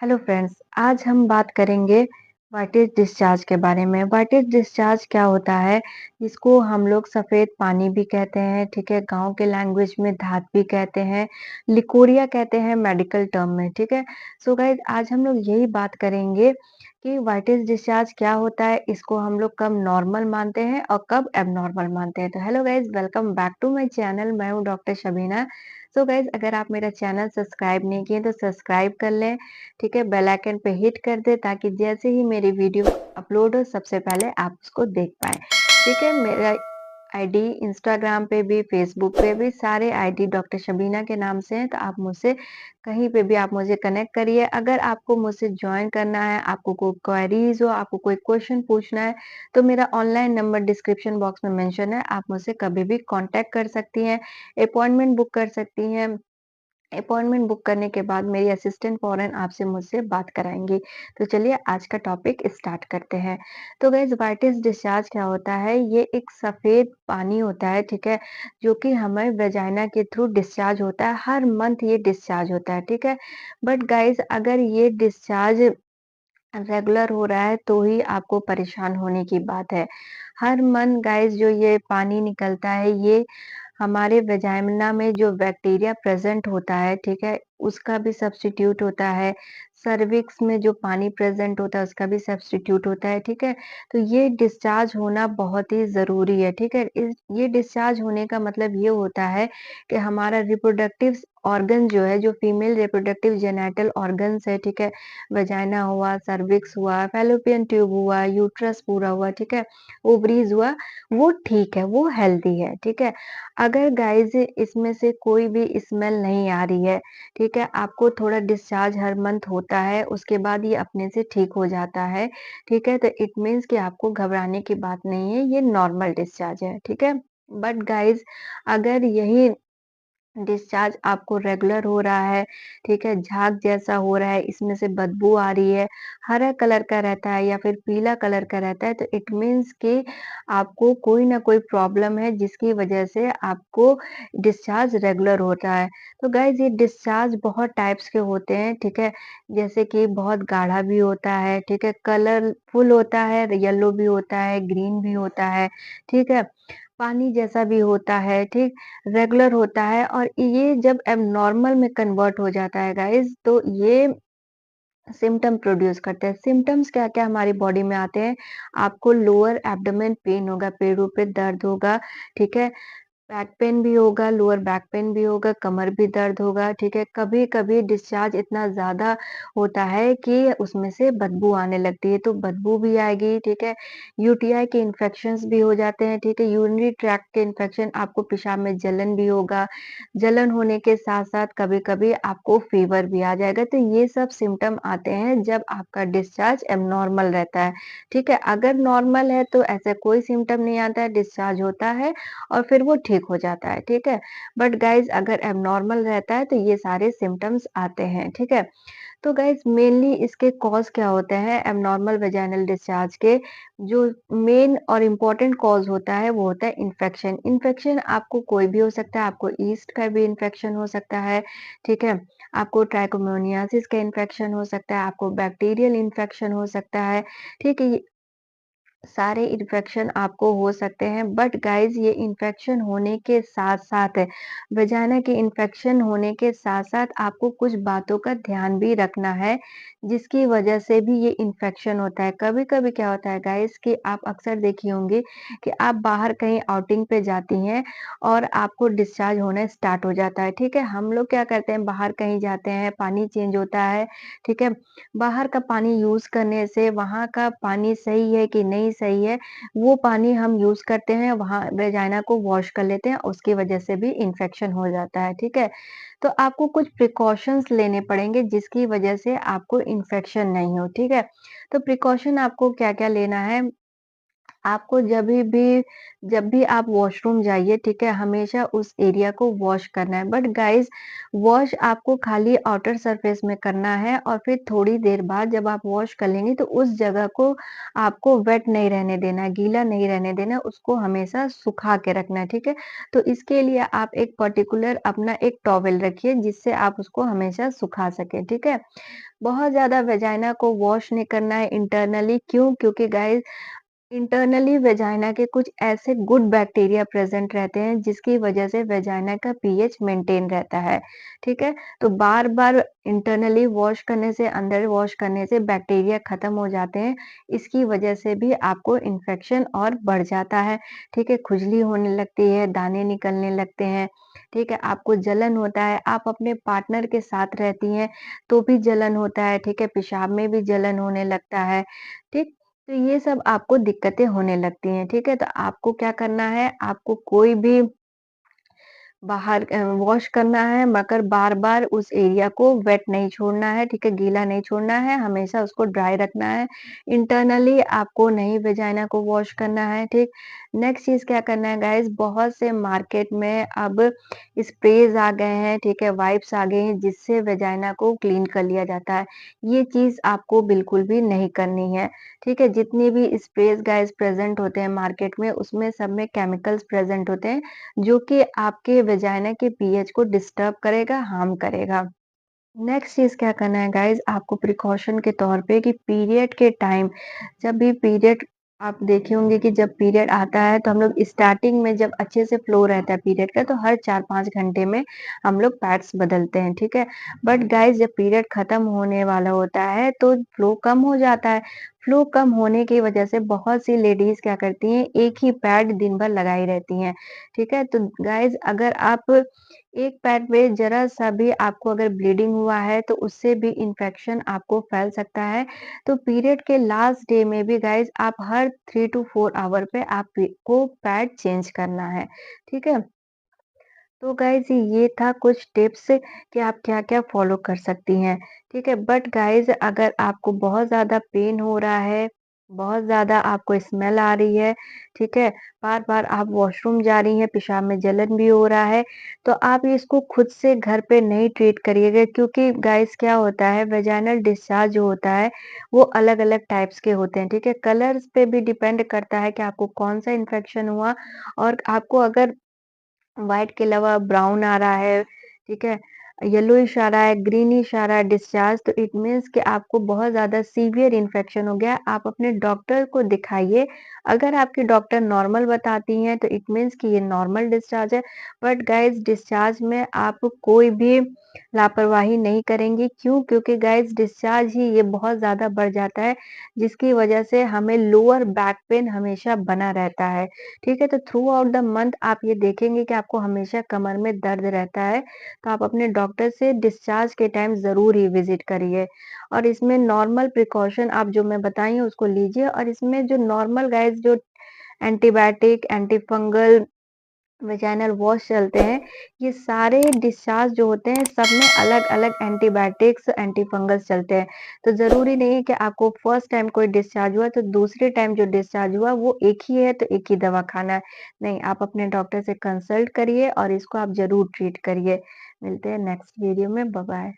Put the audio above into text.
Hello friends, आज हम बात करेंगे व्हाट इज डिस्चार्ज के बारे में। व्हाट इज डिस्चार्ज क्या होता है? इसको हम लोग सफ़ेद पानी भी कहते हैं, ठीक है? गाँव के लैंग्वेज में धात भी कहते हैं, लिकोरिया कहते हैं मेडिकल टर्म में, ठीक है? सो गाइस आज हम लोग यही बात करेंगे कि व्हाट इज डिस्चार्ज क्या होता है, इसको हम लोग कब नॉर्मल मानते हैं और कब एबनॉर्मल मानते हैं। तो hello guys, welcome back to my channel. मैं हूँ डॉक्टर शबीना। सो गाइस अगर आप मेरा चैनल सब्सक्राइब नहीं किए तो सब्सक्राइब कर लें, ठीक है? बेल आइकन पे हिट कर दें ताकि जैसे ही मेरी वीडियो अपलोड हो सबसे पहले आप उसको देख पाएँ, ठीक है? मेरा आईडी इंस्टाग्राम पे भी, फेसबुक पे भी सारे आईडी डॉक्टर शबीना के नाम से हैं, तो आप मुझसे कहीं पे भी आप मुझे कनेक्ट करिए। अगर आपको मुझसे जॉइन करना है, आपको कोई क्वेरीज़ हो, आपको कोई क्वेश्चन पूछना है, तो मेरा ऑनलाइन नंबर डिस्क्रिप्शन बॉक्स में मेंशन है, आप मुझसे कभी भी कॉन्टैक्ट कर सकती हैं, अपॉइंटमेंट बुक कर सकती हैं। अपॉइंटमेंट बुक करने के बाद मेरी असिस्टेंट फ़ौरन आपसे मुझसे बात कराएँगी। तो चलिए आज का टॉपिक स्टार्ट करते हैं। तो गाइज़ व्हाट इज़ डिस्चार्ज क्या होता है? ये एक सफ़ेद पानी होता है, ठीक है? जो कि हमें वेजाइना के थ्रू डिस्चार्ज होता है, हर मंथ ये डिस्चार्ज होता है, ठीक है? बट गाइज़ अगर ये डिस्चार्ज रेगुलर हो रहा है तो ही आपको परेशान होने की बात है। हर मंथ गाइज़ जो ये पानी निकलता है ये हमारे वेजाइना में जो बैक्टीरिया प्रेज़ेंट होता है, ठीक है? उसका भी सब्स्टिट्यूट होता है। सर्विक्स में जो पानी प्रेज़ेंट होता है उसका भी सब्स्टिट्यूट होता है, ठीक है? तो ये डिस्चार्ज होना बहुत ही ज़रूरी है, ठीक है? ये डिस्चार्ज होने का मतलब ये होता है कि हमारा रिप्रोडक्टिव ऑर्गन जो है, जो फीमेल रिप्रोडक्टिव जेनिटल ऑर्गन्स है, ठीक है? वेजाइना हुआ, सर्विक्स हुआ, फैलोपियन ट्यूब हुआ, यूट्रस पूरा हुआ, ठीक है? ओवरीज़ हुआ, वो ठीक है, वो हेल्दी है, ठीक है? अगर गाइज़ इसमें से कोई भी स्मेल नहीं आ रही है, ठीक है? आपको थोड़ा डिस्चार्ज हर मंथ होता है, उसके बाद ये अपने से ठीक हो जाता है, ठीक है? तो इट मीन्स कि आपको घबराने की बात नहीं है, ये नॉर्मल डिस्चार्ज है, ठीक है? बट गाइज़ अगर यही डिस्चार्ज आपको रेगुलर हो रहा है, ठीक है? झाग जैसा हो रहा है, इसमें से बदबू आ रही है, हरा कलर का रहता है या फिर पीला कलर का रहता है, तो इट मीन्स कि आपको कोई ना कोई प्रॉब्लम है जिसकी वजह से आपको डिस्चार्ज रेगुलर होता है। तो गाइज़ ये डिस्चार्ज बहुत टाइप्स के होते हैं, ठीक है? जैसे कि बहुत गाढ़ा भी होता है, ठीक है? कलरफुल होता है, येलो भी होता है, ग्रीन भी होता है, ठीक है? पानी जैसा भी होता है, ठीक? रेगुलर होता है और ये जब एब्नॉर्मल में कन्वर्ट हो जाता है गाइज़ तो ये सिम्पटम प्रोड्यूस करते हैं। सिम्पटम्स क्या-क्या हमारी बॉडी में आते हैं? आपको लोअर एब्डोमेन पेन होगा, पेड़ों पे दर्द होगा, ठीक है? बैक पेन भी होगा, लोअर बैक पेन भी होगा, कमर भी दर्द होगा, ठीक है? कभी-कभी डिस्चार्ज इतना ज़्यादा होता है कि उसमें से बदबू आने लगती है, तो बदबू भी आएगी, ठीक है? यूटीआई के इन्फेक्शंस भी हो जाते हैं, ठीक है? यूरिनरी ट्रैक्ट के इन्फेक्शन, आपको पेशाब में जलन भी होगा, जलन होने के साथ-साथ कभी-कभी आपको फ़ीवर भी आ जाएगा, तो ये सब सिम्पटम आते हैं जब आपका डिस्चार्ज एब्नॉर्मल रहता है, ठीक है? अगर नॉर्मल है तो ऐसा कोई सिम्पटम नहीं आता है, डिस्चार्ज होता है और फिर वो ठीक हो जाता है, ठीक है? बट गाइज़ अगर एब्नॉर्मल रहता है तो ये सारे सिम्पटम्स आते हैं, ठीक है? तो गाइज़ मेनली इसके कॉज़ क्या होते हैं एब्नॉर्मल वेजाइनल डिस्चार्ज के? जो मेन और इम्पोर्टेंट कॉज़ होता है वो होता है इन्फेक्शन। इन्फेक्शन आपको कोई भी हो सकता है, आपको यीस्ट का भी इन्फेक्शन हो सकता है, ठीक है? आपको ट्राइकोमोनियासिस का इन्फेक्शन हो सकता है, आपको बैक्टीरियल इन्फेक्शन हो सकता है, ठीक है? सारे इन्फेक्शन आपको हो सकते हैं बट गाइज़ ये इन्फेक्शन होने के साथ-साथ वजाइना के इन्फेक्शन होने के साथ-साथ आपको कुछ बातों का ध्यान भी रखना है, जिसकी वजह से भी ये इन्फेक्शन होता है। कभी-कभी क्या होता है गाइज़ कि आप अक्सर देखी होंगी कि आप बाहर कहीं आउटिंग पे जाती हैं और आपको डिस्चार्ज होना स्टार्ट हो जाता है, ठीक है? हम लोग क्या करते हैं बाहर कहीं जाते हैं, पानी चेंज होता है, ठीक है? बाहर का पानी यूज़ करने से वहाँ का पानी सही है कि नहीं सही है, वो पानी हम यूज़ करते हैं, वहाँ वेजाइना को वॉश कर लेते हैं, उसकी वजह से भी इन्फेक्शन हो जाता है, ठीक है? तो आपको कुछ प्रिकॉशंस लेने पड़ेंगे जिसकी वजह से आपको इन्फेक्शन नहीं हो, ठीक है? तो प्रिकॉशन आपको क्या-क्या लेना है आपको जब भी आप वॉशरूम जाइए, ठीक है? हमेशा उस एरिया को वॉश करना है। बट गाइज़ वॉश आपको खाली आउटर सरफेस में करना है और फिर थोड़ी देर बाद जब आप वॉश कर लेंगे तो उस जगह को आपको वेट नहीं रहने देना है, गीला नहीं रहने देना है, उसको हमेशा सुखा के रखना है, ठीक है? तो इसके लिए आप एक पर्टिकुलर अपना एक टॉवेल रखिए जिससे आप उसको हमेशा सुखा सकें, ठीक है? बहुत ज़्यादा वेजाइना को वॉश नहीं करना है इंटरनली क्यों? क्योंकि गाइज़ इंटरनली वेजाइना के कुछ ऐसे गुड बैक्टीरिया प्रेजेंट रहते हैं जिसकी वजह से वेजाइना का पीएच मेंटेन रहता है, ठीक है? तो बार-बार इंटरनली वॉश करने से, अंदर वॉश करने से बैक्टीरिया खत्म हो जाते हैं। इसकी वजह से भी आपको इन्फेक्शन और बढ़ जाता है, ठीक है? खुजली होने लगती है, दाने निकलने लगते हैं, ठीक है? आपको जलन होता है, आप अपने पार्टनर के साथ रहती हैं, तो भी जलन होता है, ठीक है? पेशाब में भी जलन होने लगता है, ठीक? तो ये सब आपको दिक्कतें होने लगती हैं, ठीक है? तो आपको क्या करना है, आपको कोई भी बाहर वॉश करना है मगर बार-बार उस एरिया को वेट नहीं छोड़ना है, ठीक है? गीला नहीं छोड़ना है, हमेशा उसको ड्राई रखना है। इंटरनली आपको नहीं वेजाइना को वॉश करना है, ठीक? नेक्स्ट चीज़ क्या करना है गाइज़ बहुत से मार्केट में अब स्प्रेज़ आ गए हैं, ठीक है? वाइप्स आ गए हैं जिससे वेजाइना को क्लीन कर लिया जाता है। ये चीज़ आपको बिल्कुल भी नहीं करनी है, ठीक है? जितने भी स्प्रेज़ गाइज़ प्रेज़ेंट होते हैं मार्केट में उसमें सब में केमिकल्स प्रेज़ेंट होते हैं जो कि आपके वेजाइना के पीएच को डिस्टर्ब करेगा, हार्म करेगा। नेक्स्ट चीज़ क्या करना है गाइज़ आपको प्रिकॉशन के तौर पे कि पीरियड के टाइम जब भी पीरियड आप देखे होंगे कि जब पीरियड आता है तो हम लोग स्टार्टिंग में जब अच्छे से फ्लो रहता है पीरियड का तो हर 4-5 घंटे में हम लोग पैड्स बदलते हैं, ठीक है? बट गाइज़ जब पीरियड खत्म होने वाला होता है तो फ्लो कम हो जाता है। फ्लो कम होने की वजह से बहुत सी लेडीज़ क्या करती हैं, एक ही पैड दिन भर लगाई रहती हैं, ठीक है? तो गाइज़ अगर आप एक पैर में ज़रा-सा भी आपको अगर ब्लीडिंग हुआ है तो उससे भी इन्फेक्शन आपको फैल सकता है। तो पीरियड के लास्ट डे में भी गाइज़ आप हर 3 टू 4 आवर पे आपको पैड चेंज करना है, ठीक है? तो गाइज़ ये था कुछ टिप्स कि आप क्या-क्या फ़ॉलो कर सकती हैं, ठीक है? बट गाइज़ अगर आपको बहुत ज़्यादा पेन हो रहा है, बहुत ज़्यादा आपको स्मेल आ रही है, ठीक है? बार-बार आप वॉशरूम जा रही हैं, पेशाब में जलन भी हो रहा है, तो आप इसको खुद से घर पे नहीं ट्रीट करिएगा क्योंकि गाइज़ क्या होता है वेजाइनल डिस्चार्ज जो होता है, वो अलग-अलग टाइप्स के होते हैं, ठीक है? कलर्स पे भी डिपेंड करता है कि आपको कौन-सा इन्फेक्शन हुआ और आपको अगर व्हाइट के अलावा ब्राउन आ रहा है, ठीक है? येलोइश आ रहा है, ग्रीनिश आ रहा है डिस्चार्ज तो इट मीन्स कि आपको बहुत ज़्यादा सीवियर इन्फेक्शन हो गया है। आप अपने डॉक्टर को दिखाइए। अगर आपकी डॉक्टर नॉर्मल बताती हैं तो इट मीन्स कि ये नॉर्मल डिस्चार्ज है। बट गाइज़ डिस्चार्ज में आप कोई भी लापरवाही नहीं करेंगी। क्यों? क्योंकि गाइज़ डिस्चार्ज ही ये बहुत ज़्यादा बढ़ जाता है, जिसकी वजह से हमें लोअर बैक पेन हमेशा बना रहता है। ठीक है? तो थ्रू आउट द मंथ आप ये देखेंगे कि आपको हमेशा कमर में दर्द रहता है, तो आप अपने डॉक्टर से डिस्चार्ज के टाइम ज़रूर ही विज़िट करिए। और इसमें नॉर्मल प्रिकॉशन आप जो मैं बताई हूँ उसको लीजिए और इसमें जो नॉर्मल गाइज़ जो antibiotic, anti fungal, vaginal wash चलते हैं, ये सारे डिस्चार्ज जो होते हैं सब में अलग-अलग एंटीबायोटिक्स, एंटी फंगल्स चलते हैं। तो ज़रूरी नहीं है कि आपको फर्स्ट टाइम कोई डिस्चार्ज हुआ तो दूसरे टाइम जो डिस्चार्ज हुआ वो एक ही है तो एक ही दवा खाना है। नहीं, आप अपने डॉक्टर से कंसल्ट करिए और इसको आप ज़रूर ट्रीट करिए। मिलते हैं नेक्स्ट वीडियो में, बाय-बाय।